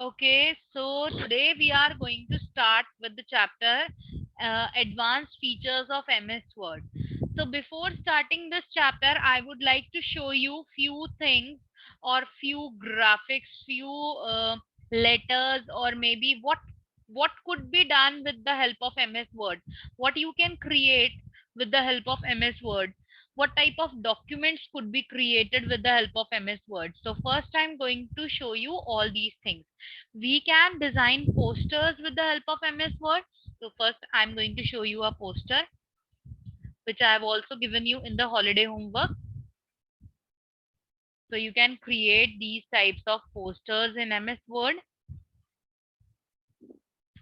Okay, so today we are going to start with the chapter Advanced Features of MS Word. So before starting this chapter, I would like to show you few things or few graphics, few letters, or maybe what could be done with the help of MS Word. What you can create with the help of MS Word. What type of documents could be created with the help of MS Word. So first I'm going to show you all these things. We can design posters with the help of MS Word. So first I'm going to show you a poster which I have also given you in the holiday homework. So you can create these types of posters in MS Word.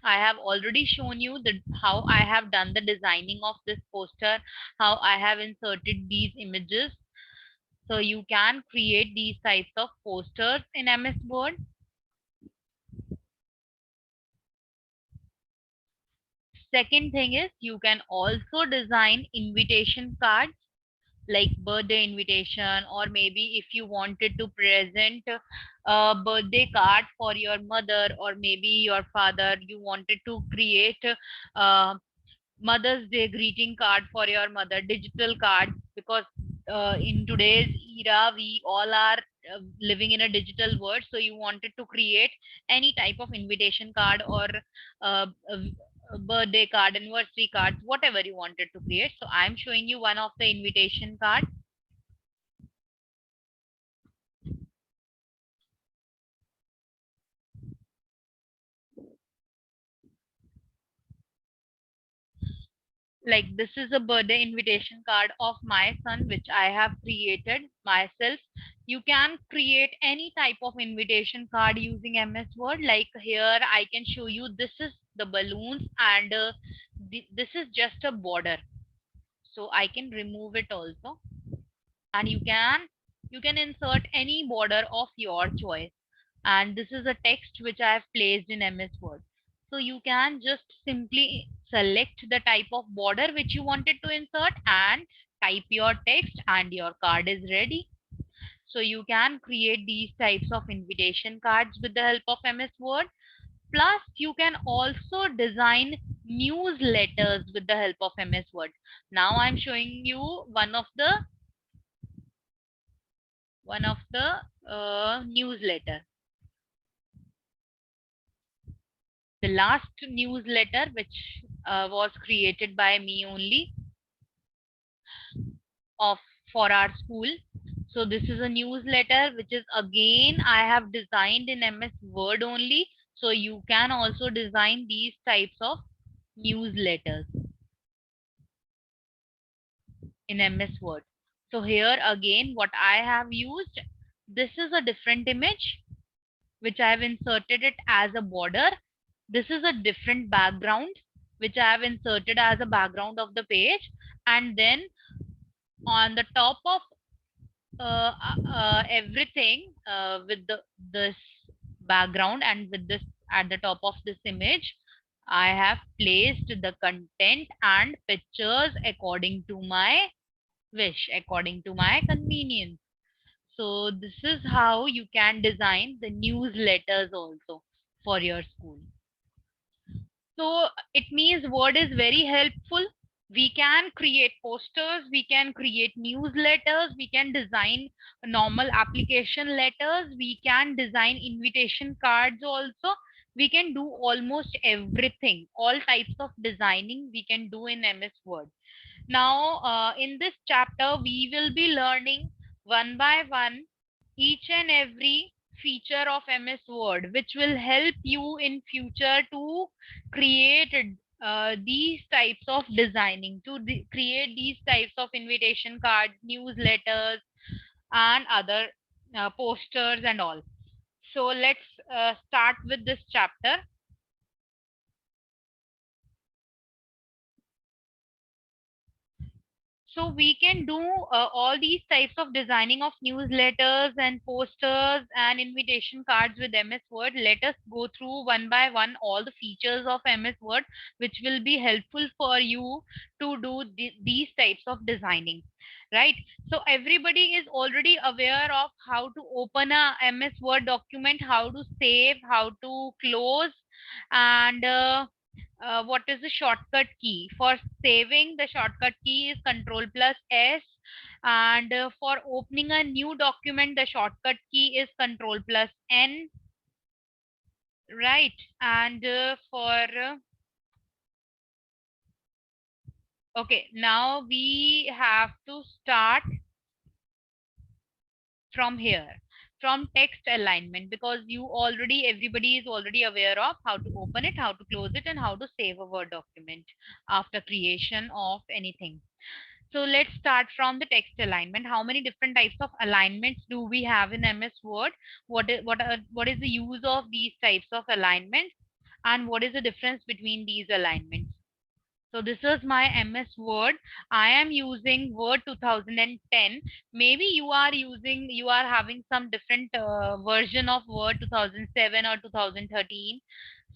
I have already shown you how I have done the designing of this poster, how I have inserted these images. So you can create these types of posters in MS Word. Second thing is you can also design invitation cards like birthday invitation, or maybe if you wanted to present a birthday card for your mother or maybe your father, you wanted to create a Mother's Day greeting card for your mother, digital card, because in today's era we all are living in a digital world. So you wanted to create any type of invitation card or a birthday card, anniversary cards, whatever you wanted to create. So I'm showing you one of the invitation card. Like this is a birthday invitation card of my son which I have created myself. You can create any type of invitation card using MS Word. Like here I can show you, this is the balloons, and this is just a border, so I can remove it also. And you can insert any border of your choice. And this is a text which I have placed in MS Word. So you can just simply select the type of border which you wanted to insert and type your text and your card is ready. So you can create these types of invitation cards with the help of MS Word. Plus you can also design newsletters with the help of MS Word. Now I'm showing you one of the newsletter. The last newsletter which was created by me only of for our school. So this is a newsletter which is again I have designed in MS Word only. So you can also design these types of newsletters in MS Word. So here again what I have used, this is a different image which I have inserted it as a border. This is a different background which I have inserted as a background of the page. And then on the top of everything with this background and with this at the top of this image, I have placed the content and pictures according to my wish, according to my convenience. So this is how you can design the newsletters also for your school. So it means Word is very helpful. We can create posters, we can create newsletters, we can design normal application letters, we can design invitation cards also. We can do almost everything, all types of designing we can do in MS Word. Now, in this chapter, we will be learning one by one each and every feature of MS Word, which will help you in future to create these types of designing, to create these types of invitation cards, newsletters, and other posters and all. So let's start with this chapter. So we can do all these types of designing of newsletters and posters and invitation cards with MS Word. Let us go through one by one all the features of MS Word, which will be helpful for you to do these types of designing, right? So everybody is already aware of how to open a MS Word document, how to save, how to close, and what is the shortcut key. For saving, the shortcut key is Control plus S, and for opening a new document, the shortcut key is Control plus N, right? And for okay, now we have to start from here, from text alignment, because you already, everybody is already aware of how to open it, how to close it, and how to save a Word document after creation of anything. So let's start from the text alignment. How many different types of alignments do we have in MS Word? What is the use of these types of alignments, and what is the difference between these alignments? So this is my MS Word. I am using Word 2010. Maybe you are having some different version of Word 2007 or 2013.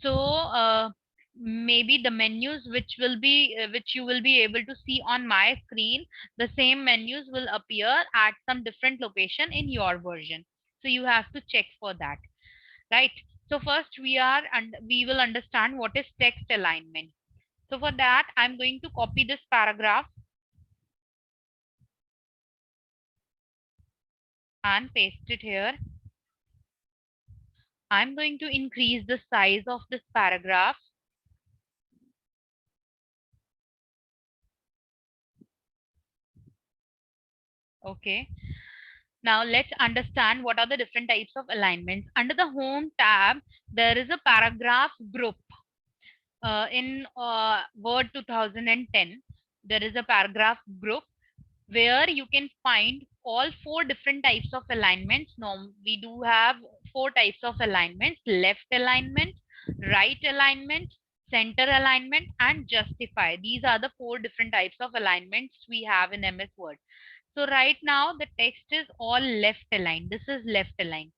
So maybe the menus which you will be able to see on my screen, the same menus will appear at some different location in your version. So you have to check for that, right? So first we will understand what is text alignment. So for that, I'm going to copy this paragraph and paste it here. I'm going to increase the size of this paragraph. Okay. Now let's understand what are the different types of alignments. Under the Home tab, there is a paragraph group. In Word 2010, there is a paragraph group where you can find all four different types of alignments. Now, we do have four types of alignments: left alignment, right alignment, center alignment, and justify. These are the four different types of alignments we have in MS Word. So right now the text is all left aligned. This is left aligned.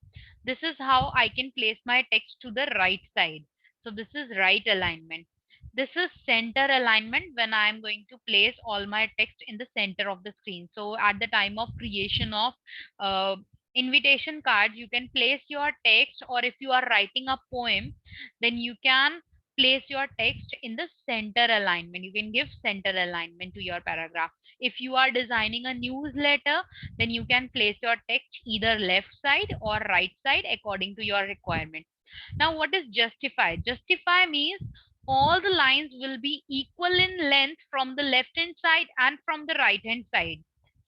This is how I can place my text to the right side. So this is right alignment. This is center alignment, when I am going to place all my text in the center of the screen. So at the time of creation of uh, invitation cards, you can place your text, or if you are writing a poem, then you can place your text in the center alignment. You can give center alignment to your paragraph. If you are designing a newsletter, then you can place your text either left side or right side according to your requirement. Now, what is justify? Justify means all the lines will be equal in length from the left hand side and from the right hand side.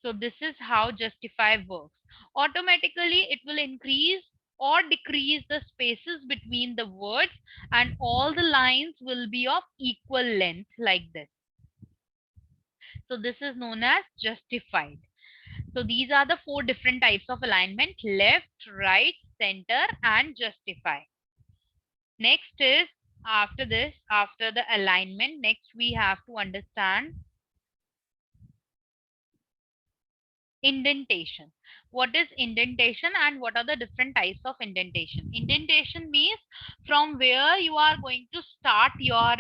So this is how justify works. Automatically, it will increase or decrease the spaces between the words, and all the lines will be of equal length like this. So this is known as justified. So these are the four different types of alignment: left, right, center, and justify. Next is, after this, after the alignment, next we have to understand indentation. What is indentation and what are the different types of indentation? Indentation means from where you are going to start your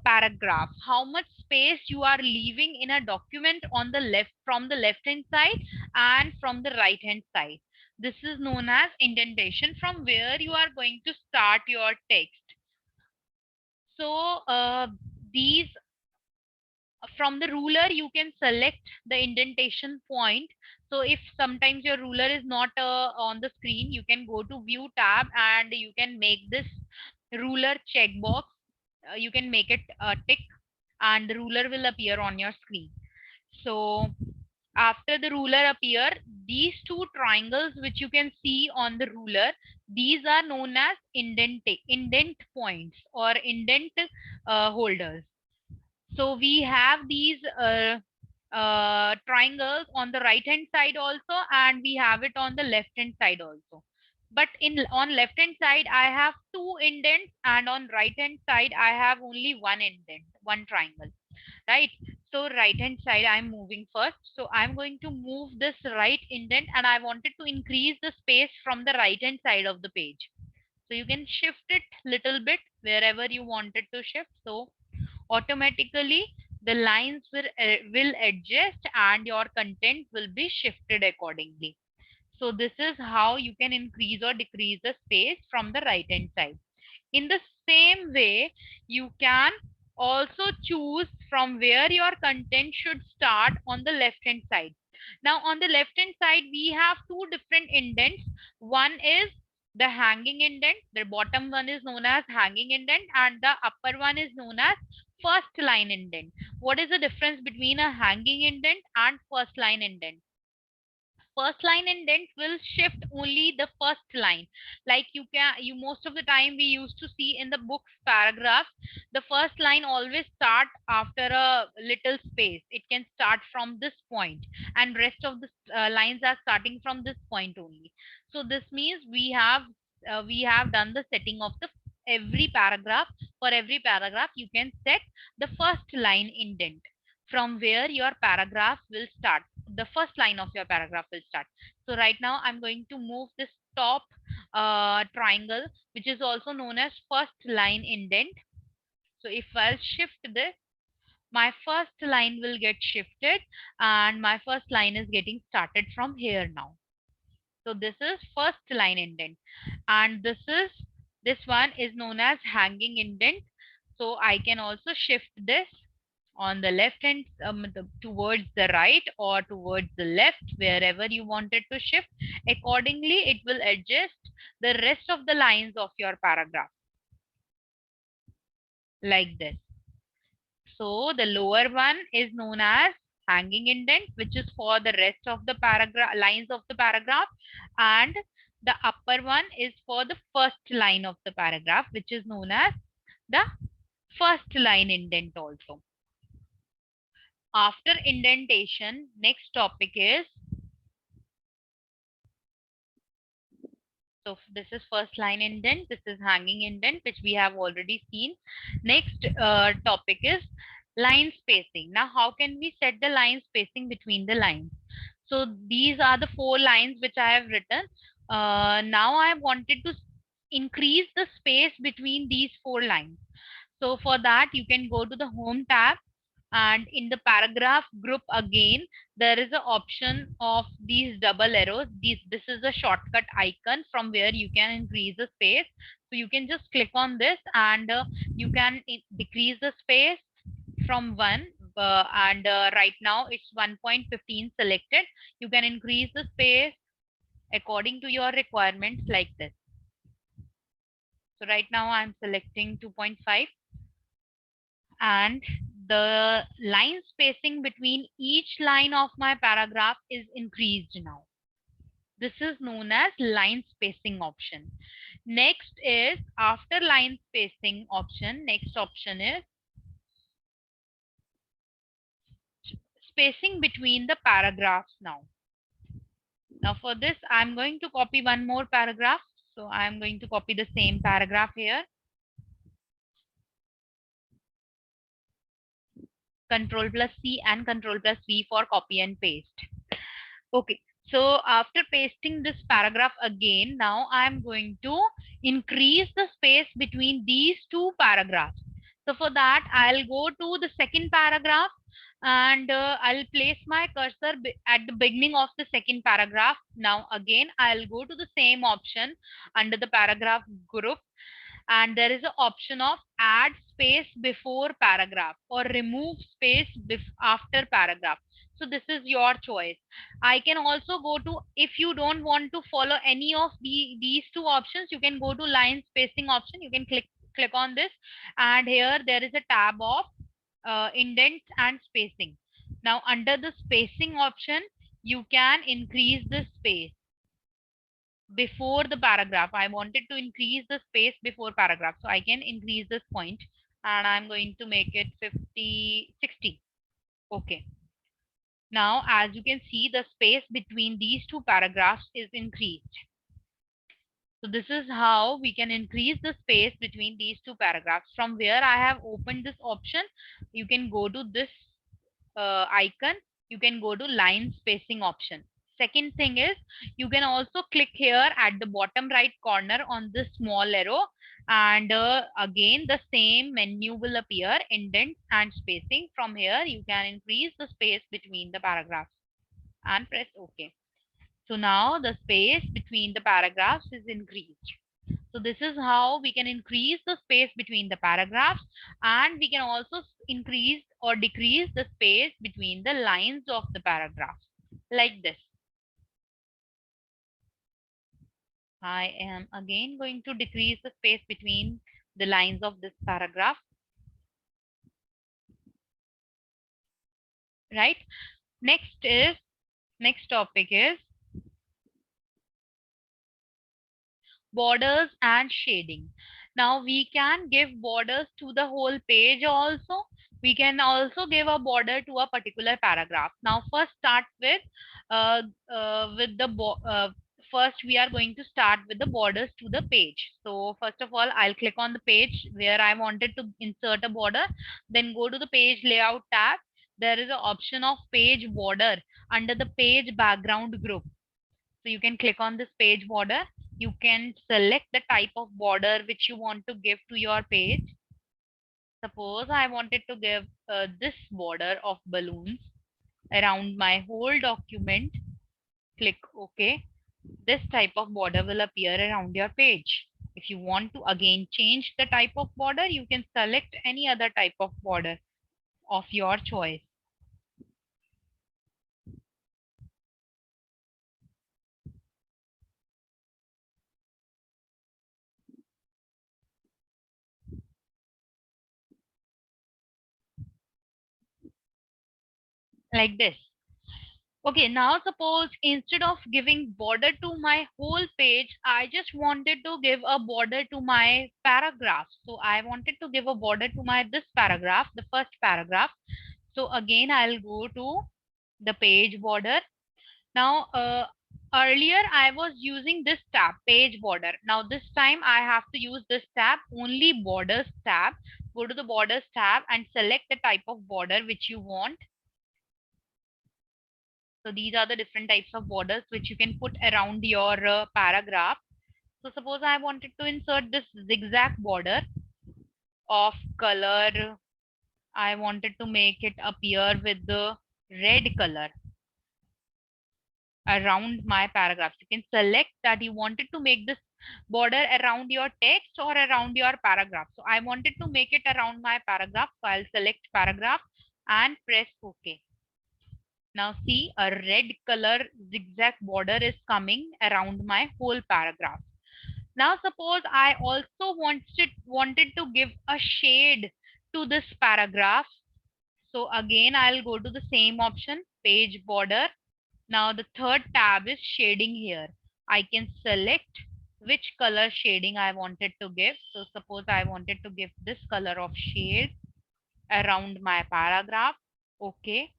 paragraph, how much space you are leaving in a document on the left, from the left hand side and from the right hand side. This is known as indentation, from where you are going to start your text. So these, from the ruler you can select the indentation point. So if sometimes your ruler is not on the screen, you can go to view tab and you can make this ruler checkbox. You can make it a tick and the ruler will appear on your screen. So after the ruler appear, these two triangles which you can see on the ruler, these are known as indent points or indent holders. So we have these triangles on the right hand side also, and we have it on the left hand side also. But in on left hand side I have two indents, and on right hand side I have only one indent, one triangle, right? So right hand side, I'm moving first. So I'm going to move this right indent and I wanted to increase the space from the right hand side of the page. So you can shift it little bit wherever you want it to shift. So automatically the lines will adjust and your content will be shifted accordingly. So this is how you can increase or decrease the space from the right hand side. In the same way, you can also choose from where your content should start on the left hand side. Now on the left hand side, we have two different indents. One is the hanging indent. The bottom one is known as hanging indent and the upper one is known as first line indent. What is the difference between a hanging indent and first line indent? First line indent will shift only the first line. Like you most of the time we used to see in the books paragraphs, the first line always start after a little space. It can start from this point and rest of the lines are starting from this point only. So this means we have done the setting of the every paragraph. For every paragraph you can set the first line indent from where your paragraph will start. The first line of your paragraph will start. So right now I'm going to move this top triangle, which is also known as first line indent. So if I'll shift this, my first line will get shifted and my first line is getting started from here now. So this is first line indent and this one is known as hanging indent. So I can also shift this on the left hand towards the right or towards the left, wherever you want it to shift. Accordingly it will adjust the rest of the lines of your paragraph like this. So the lower one is known as hanging indent, which is for the rest of the paragraph lines of the paragraph, and the upper one is for the first line of the paragraph, which is known as the first line indent also. After indentation, next topic is, so this is first line indent, this is hanging indent, which we have already seen. Next topic is line spacing. Now, how can we set the line spacing between the lines? So these are the 4 lines which I have written. Now I wanted to increase the space between these 4 lines. So for that, you can go to the home tab and in the paragraph group again, there is an option of these double arrows. This is a shortcut icon from where you can increase the space. So you can just click on this and you can decrease the space from 1 and right now it's 1.15 selected. You can increase the space according to your requirements like this. So right now I'm selecting 2.5 and the line spacing between each line of my paragraph is increased now. This is known as line spacing option. Next is, after line spacing option, next option is spacing between the paragraphs now. Now for this, I'm going to copy one more paragraph. So I'm going to copy the same paragraph here. Control plus C and Control plus V for copy and paste. Okay, so after pasting this paragraph again, now I'm going to increase the space between these two paragraphs. So for that, I'll go to the second paragraph and I'll place my cursor at the beginning of the second paragraph. Now again, I'll go to the same option under the paragraph group and there is an option of add space before paragraph or remove space after paragraph. So this is your choice. I can also go to, if you don't want to follow any of these two options, you can go to line spacing option. You can click on this and here there is a tab of indents and spacing. Now under the spacing option, you can increase the space before the paragraph. I wanted to increase the space before paragraph. So I can increase this point and I'm going to make it 50, 60. Okay. Now, as you can see, the space between these two paragraphs is increased. So this is how we can increase the space between these two paragraphs. From where I have opened this option, you can go to this icon, you can go to line spacing option. Second thing is you can also click here at the bottom right corner on this small arrow, and again the same menu will appear, indent and spacing. From here you can increase the space between the paragraphs and press OK. So now the space between the paragraphs is increased. So this is how we can increase the space between the paragraphs, and we can also increase or decrease the space between the lines of the paragraph like this. I am again going to decrease the space between the lines of this paragraph. Right? Next topic is borders and shading. Now we can give borders to the whole page also. We can also give a border to a particular paragraph. Now first start with the first we are going to start with the borders to the page. So first of all, I'll click on the page where I wanted to insert a border, then go to the page layout tab. There is an option of page border under the page background group. So you can click on this page border. You can select the type of border which you want to give to your page. Suppose I wanted to give this border of balloons around my whole document. Click OK. This type of border will appear around your page. If you want to again change the type of border, you can select any other type of border of your choice. Like this. Okay, now suppose instead of giving border to my whole page, I just wanted to give a border to my paragraph. So I wanted to give a border to my this paragraph, the first paragraph. So again, I'll go to the page border. Now, earlier I was using this tab, page border. Now this time I have to use this tab, only borders tab. Go to the borders tab and select the type of border which you want. So these are the different types of borders which you can put around your paragraph. So suppose I wanted to insert this zigzag border of color. I wanted to make it appear with the red color around my paragraph. You can select that you wanted to make this border around your text or around your paragraph. So I wanted to make it around my paragraph. So I'll select paragraph and press OK. Now see, a red color zigzag border is coming around my whole paragraph. Now suppose I also wanted to give a shade to this paragraph. So again, I'll go to the same option, page border. Now the third tab is shading here. I can select which color shading I wanted to give. So suppose I wanted to give this color of shade around my paragraph. Okay.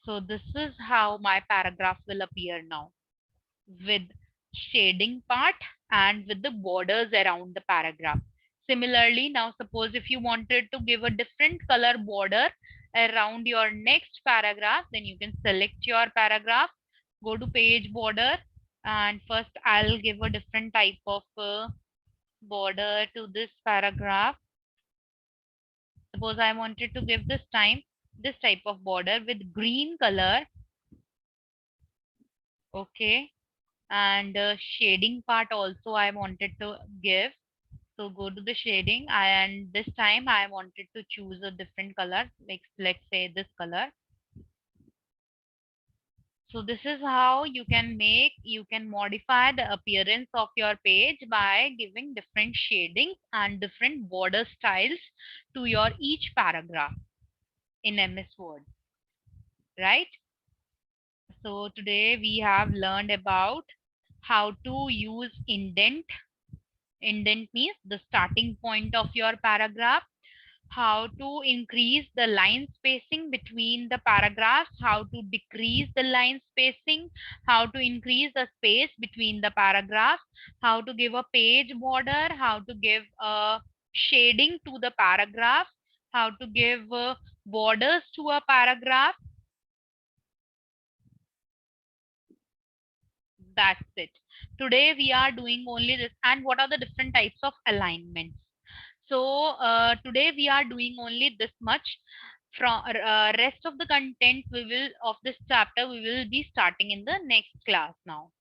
So this is how my paragraph will appear now, with shading part and with the borders around the paragraph. Similarly, now suppose if you wanted to give a different color border around your next paragraph, then you can select your paragraph, go to page border, and first I'll give a different type of border to this paragraph. Suppose I wanted to give this type of border with green color. Okay. And shading part also I wanted to give. So go to the shading, and this time I wanted to choose a different color, like let's say this color. So this is how you can modify the appearance of your page by giving different shadings and different border styles to your each paragraph in MS Word, right? So today we have learned about how to use indent. Indent means the starting point of your paragraph, how to increase the line spacing between the paragraphs, how to decrease the line spacing, how to increase the space between the paragraphs, how to give a page border, how to give a shading to the paragraph, how to give borders to a paragraph, That's it. Today we are doing only this. And what are the different types of alignments? So today we are doing only this much. From rest of the content we will of this chapter we will be starting in the next class now.